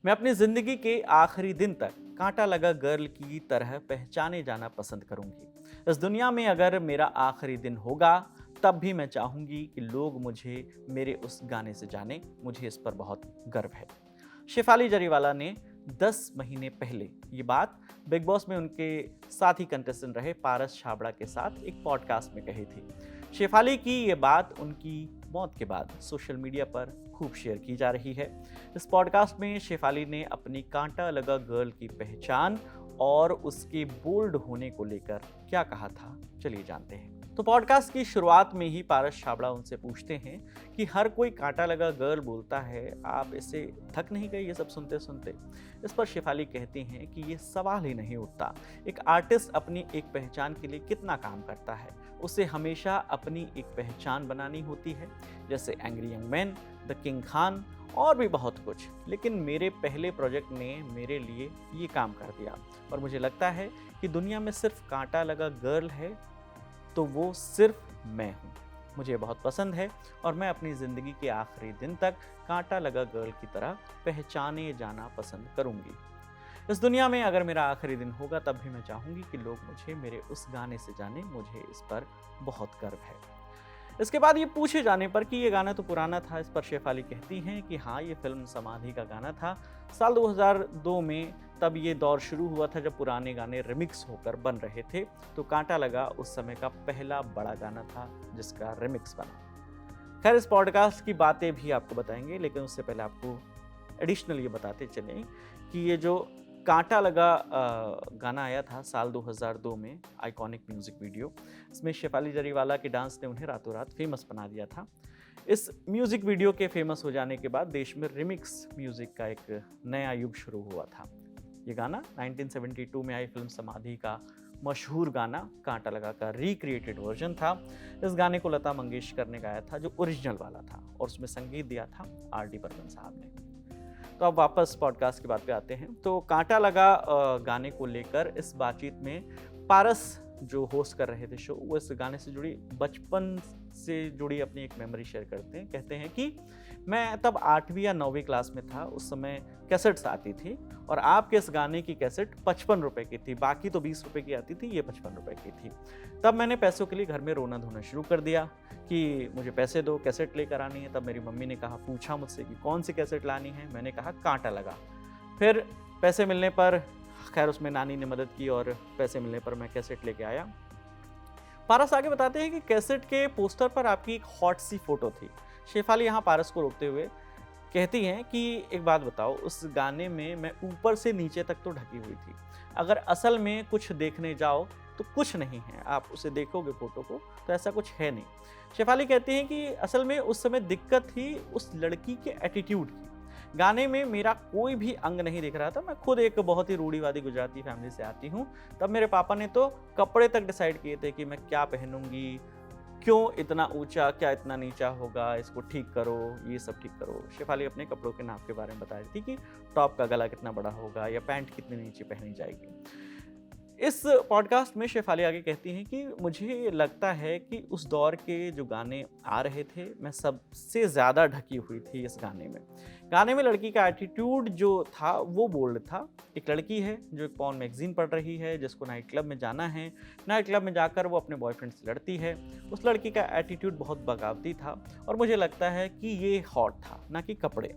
मैं अपनी जिंदगी के आखिरी दिन तक कांटा लगा गर्ल की तरह पहचाने जाना पसंद करूंगी। इस दुनिया में अगर मेरा आखिरी दिन होगा, तब भी मैं चाहूंगी कि लोग मुझे मेरे उस गाने से जाने। मुझे इस पर बहुत गर्व है। शेफाली जरीवाला ने 10 महीने पहले ये बात बिग बॉस में उनके साथी कंटेस्टेंट रहे पारस छाबड़ा के साथ एक पॉडकास्ट में कही थी। शेफाली की ये बात उनकी मौत के बाद सोशल मीडिया पर खूब शेयर की जा रही है। इस पॉडकास्ट में शेफाली ने अपनी कांटा लगा गर्ल की पहचान और उसके बोल्ड होने को लेकर क्या कहा था, चलिए जानते हैं। तो पॉडकास्ट की शुरुआत में ही पारस छाबड़ा उनसे पूछते हैं कि हर कोई कांटा लगा गर्ल बोलता है, आप इससे थक नहीं गए ये सब सुनते सुनते? इस पर शेफाली कहती हैं कि ये सवाल ही नहीं उठता। एक आर्टिस्ट अपनी एक पहचान के लिए कितना काम करता है, उसे हमेशा अपनी एक पहचान बनानी होती है, जैसे angry young man, the king Khan और भी बहुत कुछ। लेकिन मेरे पहले प्रोजेक्ट ने मेरे लिए ये काम कर दिया और मुझे लगता है कि दुनिया में सिर्फ कांटा लगा गर्ल है तो वो सिर्फ मैं हूँ। मुझे बहुत पसंद है और मैं अपनी ज़िंदगी के आखिरी दिन तक कांटा लगा गर्ल की तरह पहचाने जाना पसंद करूँगी। इस दुनिया में अगर मेरा आखिरी दिन होगा, तब भी मैं चाहूँगी कि लोग मुझे मेरे उस गाने से जाने। मुझे इस पर बहुत गर्व है। इसके बाद ये पूछे जाने पर कि ये गाना तो पुराना था, इस पर शेफाली कहती हैं कि हाँ, ये फिल्म समाधि का गाना था। साल 2002 में तब ये दौर शुरू हुआ था जब पुराने गाने रिमिक्स होकर बन रहे थे। तो कांटा लगा उस समय का पहला बड़ा गाना था जिसका रिमिक्स बना। खैर, इस पॉडकास्ट की बातें भी आपको बताएंगे, लेकिन उससे पहले आपको एडिशनल ये बताते चलें कि ये जो कांटा लगा गाना आया था साल 2002 में, आइकॉनिक म्यूजिक वीडियो, इसमें शेफाली जरीवाला के डांस ने उन्हें रातों रात फेमस बना दिया था। इस म्यूजिक वीडियो के फेमस हो जाने के बाद देश में रिमिक्स म्यूजिक का एक नया युग शुरू हुआ था। ये गाना 1972 में आई फिल्म समाधि का मशहूर गाना कांटा लगा का रिक्रिएटेड वर्जन था। इस गाने को लता मंगेशकर ने गाया था, जो ओरिजिनल वाला था, और उसमें संगीत दिया था आर.डी. बर्मन साहब ने। तो अब वापस पॉडकास्ट की बात पे आते हैं। तो कांटा लगा गाने को लेकर इस बातचीत में पारस जो होस्ट कर रहे थे शो, वो इस गाने से जुड़ी बचपन से जुड़ी अपनी एक मेमोरी शेयर करते हैं। कहते हैं कि मैं तब 8वीं या 9वीं क्लास में था, उस समय कैसेट्स आती थी और आपके इस गाने की कैसेट 55 रुपए की थी, बाकी तो 20 रुपए की आती थी, ये 55 रुपए की थी। तब मैंने पैसों के लिए घर में रोना धोना शुरू कर दिया कि मुझे पैसे दो, कैसेट लेकर आनी है। तब मेरी मम्मी ने कहा, पूछा मुझसे कि कौन सी कैसेट लानी है, मैंने कहा कांटा लगा। फिर पैसे मिलने पर, खैर उसमें नानी ने मदद की और पैसे मिलने पर मैं कैसेट लेके आया। पारस आगे बताते हैं कि कैसेट के पोस्टर पर आपकी एक हॉट सी फोटो थी। शेफाली यहाँ पारस को रोकते हुए कहती हैं कि एक बात बताओ, उस गाने में मैं ऊपर से नीचे तक तो ढकी हुई थी, अगर असल में कुछ देखने जाओ तो कुछ नहीं है, आप उसे देखोगे फोटो को तो ऐसा कुछ है नहीं। शेफाली कहती हैं कि असल में उस समय दिक्कत थी उस लड़की के एटीट्यूड की। गाने में मेरा कोई भी अंग नहीं दिख रहा था। मैं खुद एक बहुत ही रूढ़िवादी गुजराती फैमिली से आती हूँ। तब मेरे पापा ने तो कपड़े तक डिसाइड किए थे कि मैं क्या पहनूंगी, क्यों इतना ऊंचा, क्या इतना नीचा होगा, इसको ठीक करो, ये सब ठीक करो। शेफाली अपने कपड़ों के नाप के बारे में बता रही थी कि टॉप का गला कितना बड़ा होगा या पैंट कितनी नीचे पहनी जाएगी। इस पॉडकास्ट में शेफाली आगे कहती हैं कि मुझे लगता है कि उस दौर के जो गाने आ रहे थे, मैं सबसे ज़्यादा ढकी हुई थी इस गाने में। गाने में लड़की का एटीट्यूड जो था वो बोल्ड था। एक लड़की है जो एक पॉर्न मैगजीन पढ़ रही है, जिसको नाइट क्लब में जाना है। नाइट क्लब में जाकर वो अपने बॉयफ्रेंड से लड़ती है। उस लड़की का एटीट्यूड बहुत बगावती था और मुझे लगता है कि ये हॉट था, ना कि कपड़े।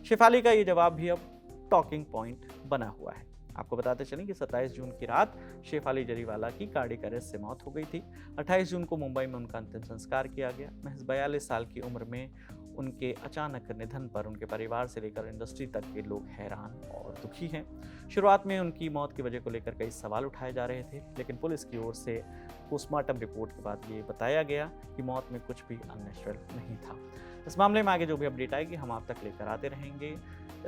शेफाली का ये जवाब भी अब टॉकिंग पॉइंट बना हुआ है। आपको बताते चलें कि 27 जून की रात शेफाली जरीवाला की कार्डियक अरेस्ट से मौत हो गई थी। 28 जून को मुंबई में उनका अंतिम संस्कार किया गया। महज 42 साल की उम्र में उनके अचानक निधन पर उनके परिवार से लेकर इंडस्ट्री तक के लोग हैरान और दुखी हैं। शुरुआत में उनकी मौत की वजह को लेकर कई सवाल उठाए जा रहे थे, लेकिन पुलिस की ओर से पोस्टमार्टम रिपोर्ट के बाद ये बताया गया कि मौत में कुछ भी अननेचुरल नहीं था। इस मामले में आगे जो भी अपडेट आएगी हम आप तक लेकर आते रहेंगे।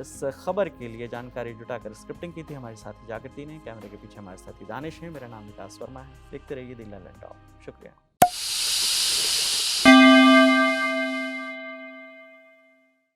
इस खबर के लिए जानकारी जुटाकर स्क्रिप्टिंग की थी हमारे साथी जागृति ने। कैमरे के पीछे हमारे साथी दानिश है। मेरा नाम विकास वर्मा है। देखते रहिए द लैंड ऑफ। शुक्रिया।